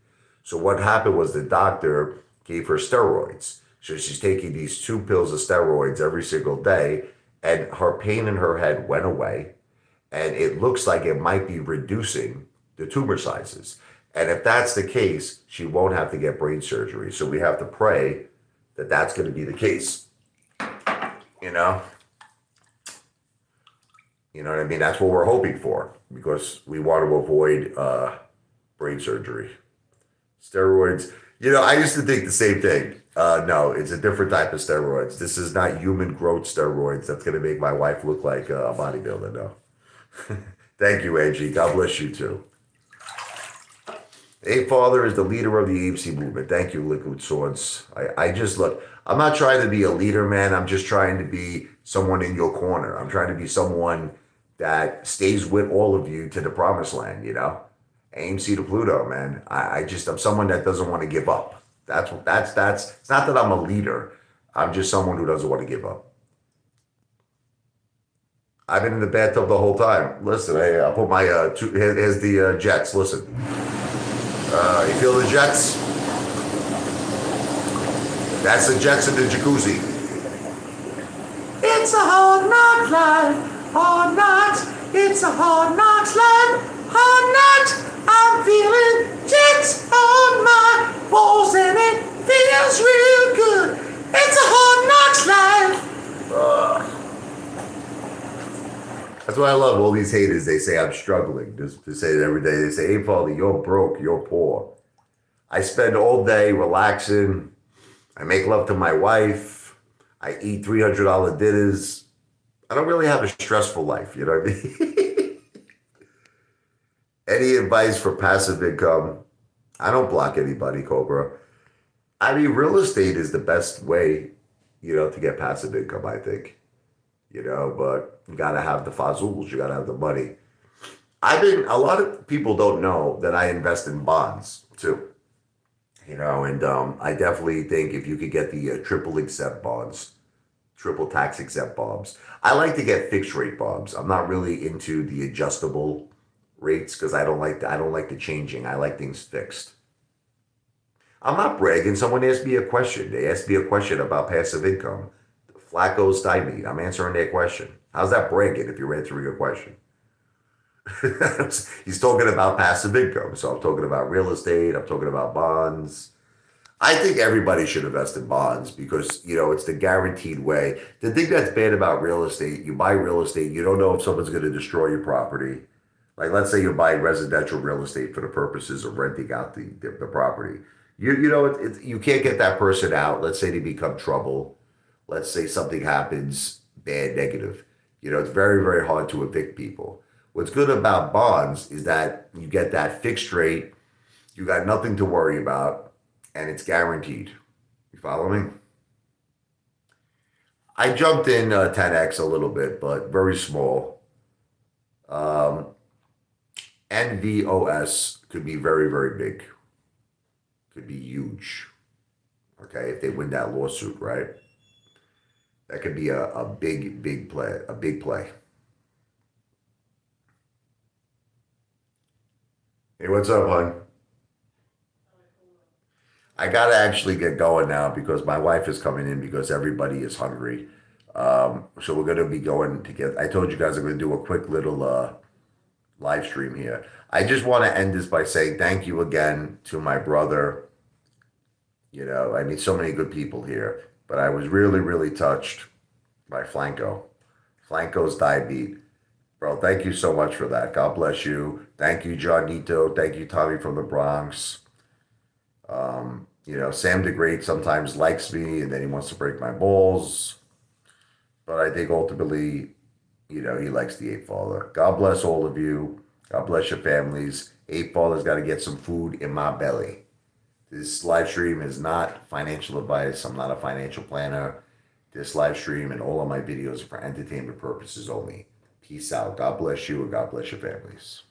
So what happened was the doctor gave her steroids. So she's taking these 2 pills of steroids every single day, and her pain in her head went away, and it looks like it might be reducing the tumor sizes. And if that's the case, she won't have to get brain surgery. So we have to pray that that's going to be the case. You know what I mean? That's what we're hoping for because we want to avoid brain surgery. Steroids. I used to think the same thing. No, it's a different type of steroids. This is not human growth steroids. That's going to make my wife look like a bodybuilder. No. Thank you, Angie. God bless you too. A Father is the leader of the AMC movement. Thank you, Liquid Swords. I just look, I'm not trying to be a leader, man. I'm just trying to be someone in your corner. I'm trying to be someone that stays with all of you to the promised land, AMC to Pluto, man. I'm someone that doesn't want to give up. That's it's not that I'm a leader. I'm just someone who doesn't want to give up. I've been in the bathtub the whole time. Listen, I'll put my, here's the jets. Listen. You feel the jets? That's the jets in the jacuzzi. It's a hard knock life, hard knocks. It's a hard knocks life, hard knocks. I'm feeling jet ice on my balls and it feels real good. It's a hard knocks life. That's why I love all these haters. They say I'm struggling. Just to say it every day. They say, hey, Father, you're broke. You're poor. I spend all day relaxing. I make love to my wife. I eat $300 dinners. I don't really have a stressful life. You know what I mean? Any advice for passive income? I don't block anybody, Cobra. I mean, real estate is the best way, to get passive income, I think. But you got to have the fazools. You got to have the money. A lot of people don't know that I invest in bonds too. And I definitely think if you could get the triple exempt bonds, triple tax exempt bonds. I like to get fixed rate bonds. I'm not really into the adjustable rates because I don't like the changing. I like things fixed. I'm not bragging. Someone asked me a question. They asked me a question about passive income. Flacco's stymied. I'm answering their question. How's that bragging if you're answering a question? He's talking about passive income. So I'm talking about real estate. I'm talking about bonds. I think everybody should invest in bonds because, it's the guaranteed way. The thing that's bad about real estate, you buy real estate, you don't know if someone's going to destroy your property. Like, let's say you're buying residential real estate for the purposes of renting out the property. You can't get that person out. Let's say they become trouble. Let's say something happens bad, negative. It's very, very hard to evict people. What's good about bonds is that you get that fixed rate. You got nothing to worry about, and it's guaranteed. You follow me? I jumped in 10x a little bit, but very small. NVOS could be very, very big. Could be huge. Okay, if they win that lawsuit, right? That could be a big, big play. A big play. Hey, what's up, hon? I gotta actually get going now because my wife is coming in because everybody is hungry. So we're gonna be going to get. I told you guys I'm gonna do a quick little live stream here. I just want to end this by saying thank you again to my brother. I mean, so many good people here, but I was really, really touched by Flanco. Flanco's diabetes. Bro, thank you so much for that. God bless you. Thank you, Johnito. Thank you, Tommy from the Bronx. Sam the Great sometimes likes me and then he wants to break my balls. But I think ultimately, he likes the Ape Father. God bless all of you. God bless your families. Ape Father's got to get some food in my belly. This live stream is not financial advice. I'm not a financial planner. This live stream and all of my videos are for entertainment purposes only. Peace out. God bless you and God bless your families.